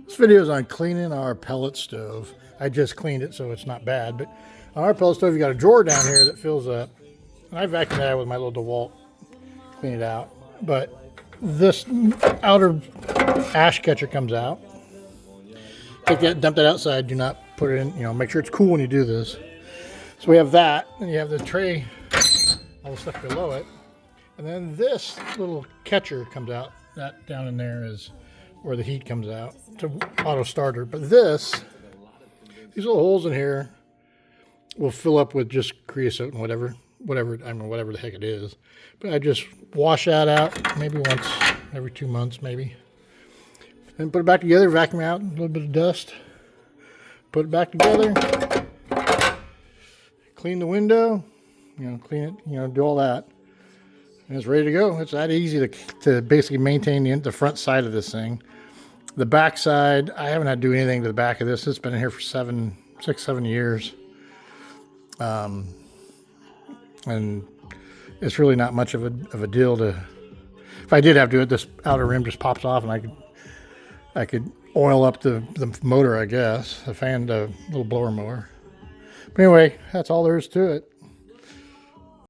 This video is on cleaning our pellet stove. I just cleaned it, so it's not bad. But on our pellet stove, you got a drawer down here that fills up. And I vacuumed that out with my little DeWalt, clean it out. But this outer ash catcher comes out. Take that, dump that outside. Do not put it in. Make sure it's cool when you do this. So we have that, and you have the tray, all the stuff below it, and then this little catcher comes out. That down in there is where the heat comes out to auto starter. But these little holes in here will fill up with just creosote and whatever the heck it is. But I just wash that out maybe once every 2 months, maybe. Then put it back together, vacuum out a little bit of dust. Put it back together. Clean the window. Clean it. Do all that. And it's ready to go. It's that easy to basically maintain the front side of this thing. The back side, I haven't had to do anything to the back of this. It's been in here for 6, 7 years. And it's really not much of a deal to, if I did have to do it, this outer rim just pops off and I could oil up the motor, I guess, the little blower mower. But anyway, that's all there is to it.